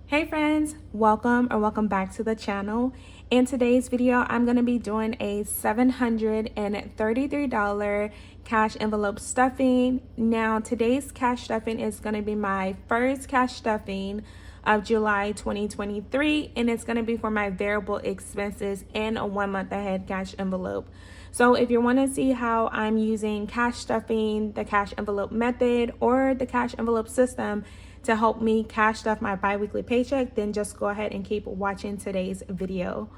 Hey friends, welcome back to the channel. In today's video, I'm going to be doing a $733 cash envelope stuffing. Now, today's cash stuffing is going to be my first cash stuffing of July 2023, and it's going to be for my variable expenses in a 1 month ahead cash envelope. So if you want to see how I'm using cash stuffing, the cash envelope method, or the cash envelope system to help me cash stuff my biweekly paycheck, then just go ahead and keep watching today's video.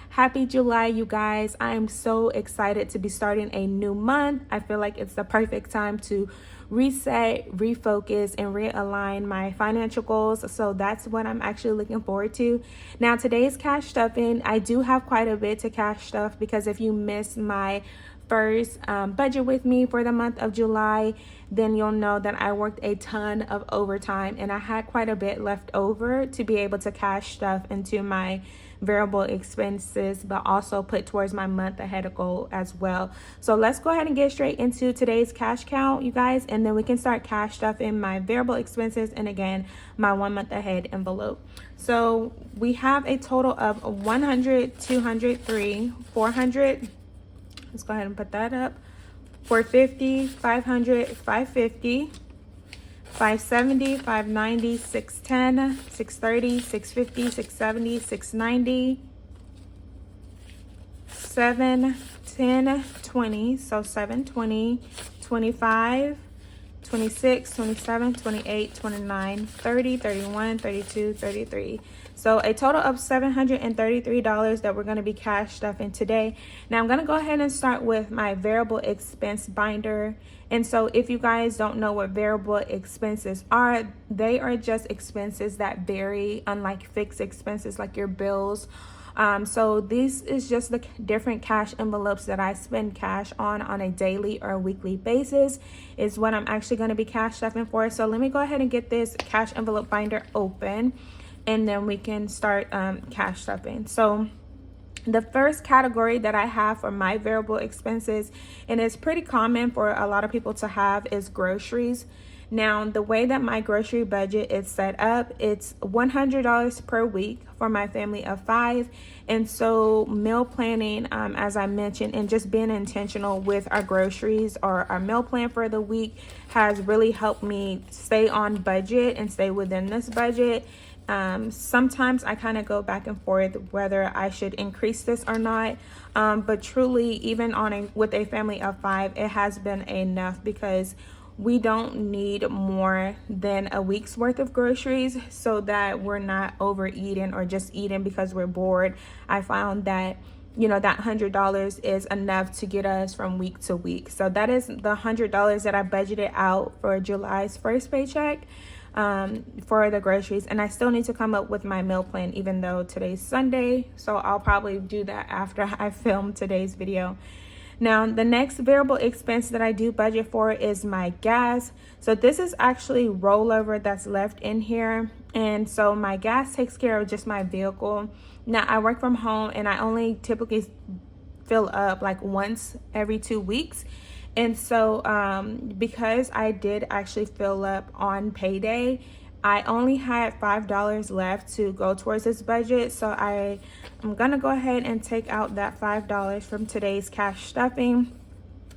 Happy July, you guys. I am so excited to be starting a new month. I feel like it's the perfect time to reset, refocus, and realign my financial goals. So that's what I'm actually looking forward to. Now, today's cash stuffing, I do have quite a bit to cash stuff because if you missed my first budget with me for the month of July, then you'll know that I worked a ton of overtime and I had quite a bit left over to be able to cash stuff into my variable expenses, but also put towards my month ahead goal as well. So let's go ahead and get straight into today's cash count, you guys, and then we can start cash stuff in my variable expenses and again my 1 month ahead envelope. So we have a total of 100, 203, 400. Let's go ahead and put that up. 450, 500, 550, 570, 590, 610, 630, 650, 670, 690, 7, 10, 20. So 720, 25, 26, 27, 28, 29, 30, 31, 32, 33. So a total of $733 that we're going to be cash stuffing today. Now I'm going to go ahead and start with my variable expense binder. And so if you guys don't know what variable expenses are, they are just expenses that vary, unlike fixed expenses like your bills. So this is just the different cash envelopes that I spend cash on a daily or weekly basis is what I'm actually going to be cash stuffing for. So let me go ahead and get this cash envelope binder open and then we can start cash stuffing. So the first category that I have for my variable expenses, and it's pretty common for a lot of people to have, is groceries. Now, the way that my grocery budget is set up, it's $100 per week for my family of 5. And so meal planning, as I mentioned, and just being intentional with our groceries or our meal plan for the week has really helped me stay on budget and stay within this budget. Sometimes I kind of go back and forth whether I should increase this or not. But truly, even with a family of 5, it has been enough because we don't need more than a week's worth of groceries so that we're not overeating or just eating because we're bored. I found that, that $100 is enough to get us from week to week. So that is the $100 that I budgeted out for July's first paycheck for the groceries. And I still need to come up with my meal plan, even though today's Sunday. So I'll probably do that after I film today's video. Now, the next variable expense that I do budget for is my gas. So this is actually rollover that's left in here. And so my gas takes care of just my vehicle. Now, I work from home and I only typically fill up like once every 2 weeks. And so because I did actually fill up on payday, I only had $5 left to go towards this budget. So I'm going to go ahead and take out that $5 from today's cash stuffing.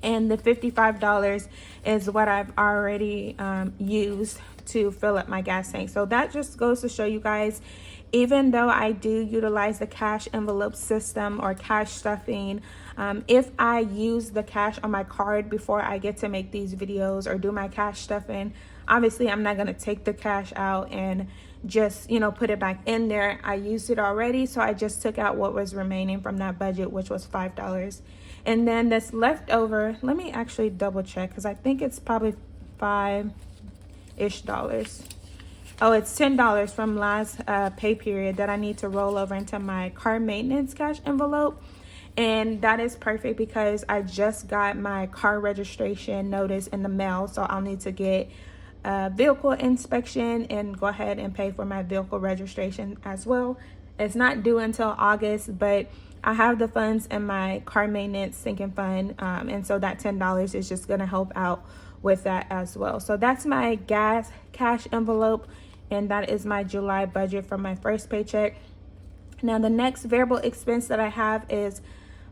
And the $55 is what I've already used to fill up my gas tank. So that just goes to show you guys, even though I do utilize the cash envelope system or cash stuffing, if I use the cash on my card before I get to make these videos or do my cash stuffing, obviously I'm not going to take the cash out and just, put it back in there. I used it already, so I just took out what was remaining from that budget, which was $5. And then this leftover, let me actually double check because I think it's probably $5-ish. Oh, it's $10 from last pay period that I need to roll over into my car maintenance cash envelope. And that is perfect because I just got my car registration notice in the mail. So I'll need to get a vehicle inspection and go ahead and pay for my vehicle registration as well. It's not due until August, but I have the funds in my car maintenance sinking fund. And so that $10 is just going to help out with that as well. So that's my gas cash envelope. and that is my July budget from my first paycheck. Now, the next variable expense that I have is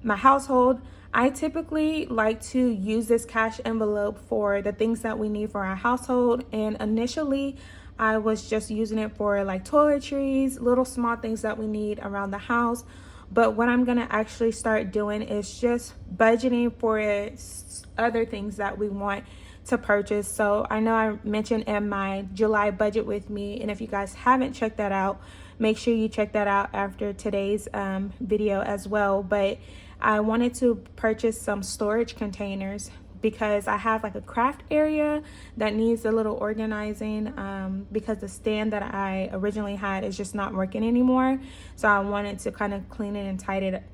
my household. I typically like to use this cash envelope for the things that we need for our household. And initially, I was just using it for like toiletries, little small things that we need around the house. But what I'm going to actually start doing is just budgeting for other things that we want to purchase. So I know I mentioned in my July budget with me, and if you guys haven't checked that out, make sure you check that out after today's video as well. But I wanted to purchase some storage containers because I have like a craft area that needs a little organizing because the stand that I originally had is just not working anymore. So I wanted to kind of clean it and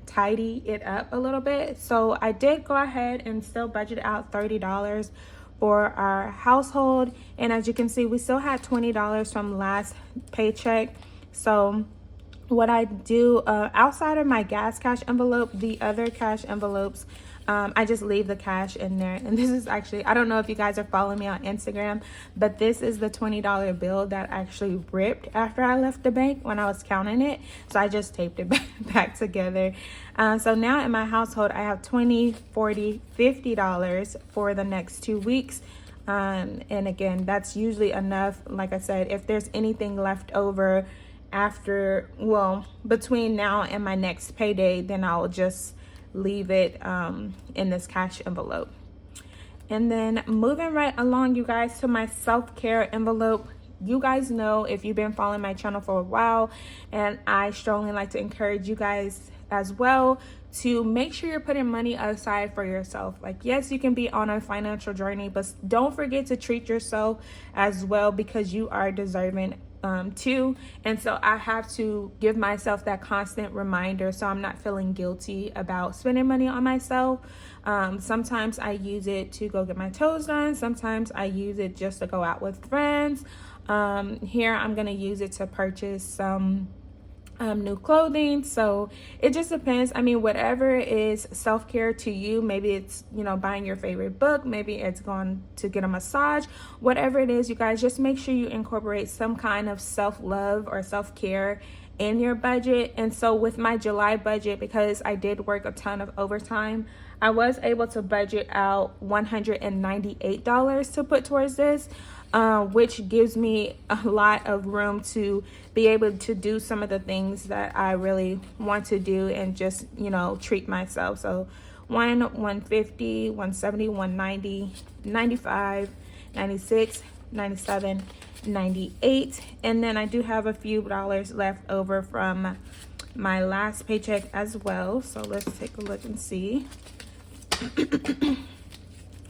tidy it up a little bit. So I did go ahead and still budget out $30 for our household. And as you can see, we still had $20 from last paycheck. So what I do outside of my gas cash envelope, the other cash envelopes, I just leave the cash in there. And this is actually, I don't know if you guys are following me on Instagram, but this is the $20 bill that actually ripped after I left the bank when I was counting it. So I just taped it back together. So now in my household, I have $20, $40, $50 for the next 2 weeks. And again, that's usually enough. Like I said, if there's anything left over after, well, between now and my next payday, then I'll just leave it in this cash envelope. And then moving right along, you guys, to my self-care envelope. You guys know, if you've been following my channel for a while, and I strongly like to encourage you guys as well to make sure you're putting money aside for yourself. Like, yes, you can be on a financial journey, but don't forget to treat yourself as well, because you are deserving too. And so I have to give myself that constant reminder so I'm not feeling guilty about spending money on myself. Sometimes I use it to go get my toes done. Sometimes I use it just to go out with friends. Here I'm going to use it to purchase some new clothing. So it just depends. I mean, whatever is self-care to you, maybe it's, you know, buying your favorite book, maybe it's going to get a massage, whatever it is, you guys, just make sure you incorporate some kind of self-love or self-care in your budget. And so with my July budget, because I did work a ton of overtime, I was able to budget out $198 to put towards this, which gives me a lot of room to be able to do some of the things that I really want to do and just, you know, treat myself. So 150, 170, 190, 95, 96, 97, 98. And then I do have a few dollars left over from my last paycheck as well. So let's take a look and see.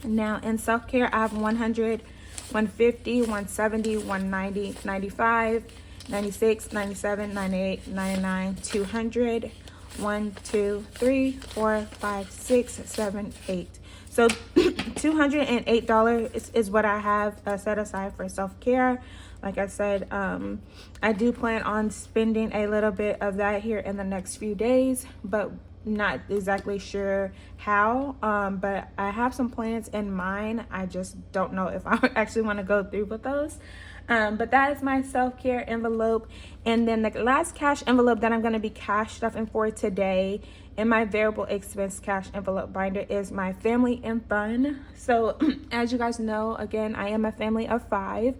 Now in self-care, I have 100, 150, 170, 190, 95, 96, 97, 98, 99, 200, 1, 2, 3, 4, 5, 6, 7, 8. So $208 is what I have set aside for self-care. Like I said, I do plan on spending a little bit of that here in the next few days, but not exactly sure how. But I have some plans in mind. I just don't know if I actually want to go through with those. But that is my self-care envelope. And then the last cash envelope that I'm going to be cash stuffing for today in my variable expense cash envelope binder is my family and fun. So as you guys know, again, I am a family of 5.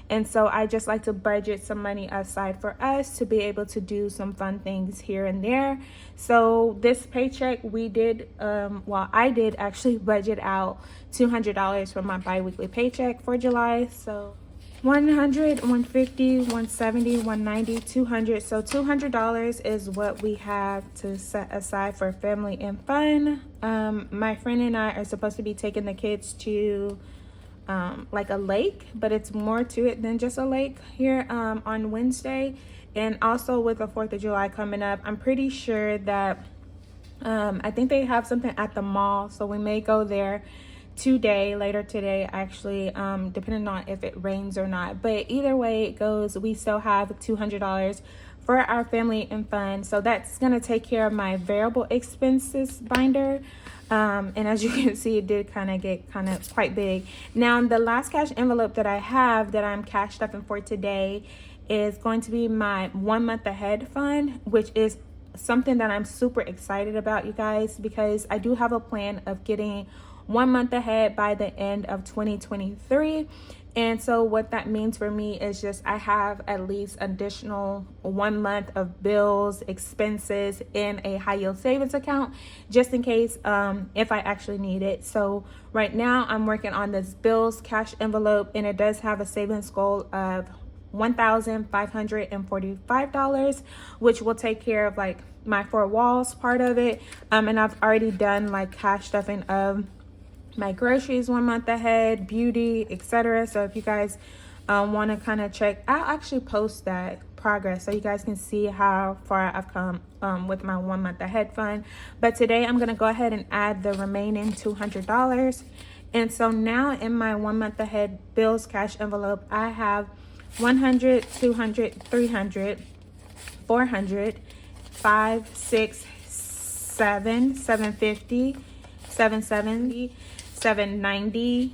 And so I just like to budget some money aside for us to be able to do some fun things here and there. So this paycheck, we did, I did actually budget out $200 for my biweekly paycheck for July. So 100, 150, 170, 190, 200. So $200 is what we have to set aside for family and fun. My friend and I are supposed to be taking the kids to like a lake, but it's more to it than just a lake here on Wednesday. And also with the 4th of July coming up, I'm pretty sure that I think they have something at the mall, so we may go there later today actually, depending on if it rains or not. But either way it goes, we still have $200 for our family and fun. So that's gonna take care of my variable expenses binder. And as you can see, it did get quite big. Now, the last cash envelope that I have that I'm cash stuffing for today is going to be my 1 month ahead fund, which is something that I'm super excited about, you guys, because I do have a plan of getting 1 month ahead by the end of 2023. And so what that means for me is just I have at least additional 1 month of bills, expenses in a high yield savings account, just in case if I actually need it. So right now I'm working on this bills cash envelope, and it does have a savings goal of $1,545, which will take care of like my 4 walls part of it. And I've already done like cash stuffing of my groceries 1 month ahead, beauty, etc. So if you guys want to kind of check, I'll actually post that progress so you guys can see how far I've come with my 1 month ahead fund. But today I'm going to go ahead and add the remaining $200. And so now in my 1 month ahead bills cash envelope, I have 100, 200, 300, 400, 5, 6, 7, 750, 770, 790,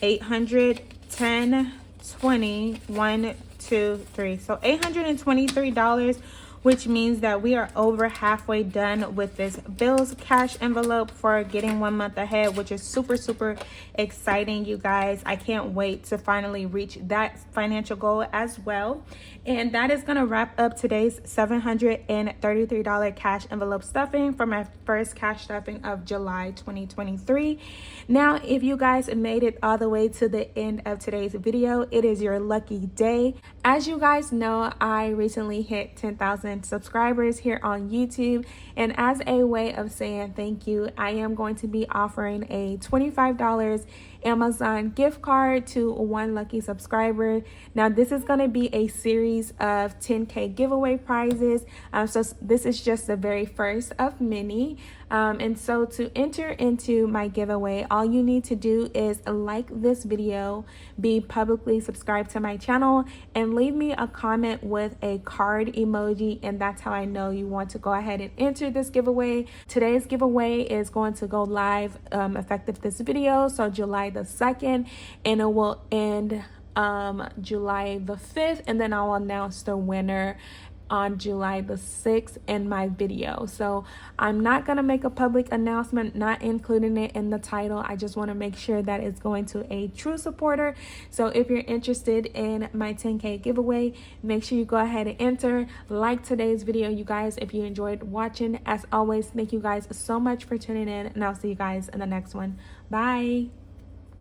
800, 10, 20, 1, 2, 3. So $823, which means that we are over halfway done with this bills cash envelope for getting 1 month ahead, which is super exciting, you guys. I can't wait to finally reach that financial goal as well. And that is going to wrap up today's $733 cash envelope stuffing for my first cash stuffing of July 2023. Now, if you guys made it all the way to the end of today's video, it is your lucky day. As you guys know, I recently hit 10,000 subscribers here on YouTube, and as a way of saying thank you, I am going to be offering a $25 Amazon gift card to one lucky subscriber. Now, this is going to be a series of 10K giveaway prizes. So this is just the very first of many. And so to enter into my giveaway, all you need to do is like this video, be publicly subscribed to my channel, and leave me a comment with a card emoji, and that's how I know you want to go ahead and enter this giveaway. Today's giveaway is going to go live effective this video, so July the 2nd, and it will end July the 5th, and then I'll announce the winner on July the 6th in my video. So I'm not going to make a public announcement, not including it in the title. I just want to make sure that it's going to a true supporter. So if you're interested in my 10K giveaway, make sure you go ahead and enter. Like today's video, you guys, if you enjoyed watching. As always, thank you guys so much for tuning in, and I'll see you guys in the next one. Bye.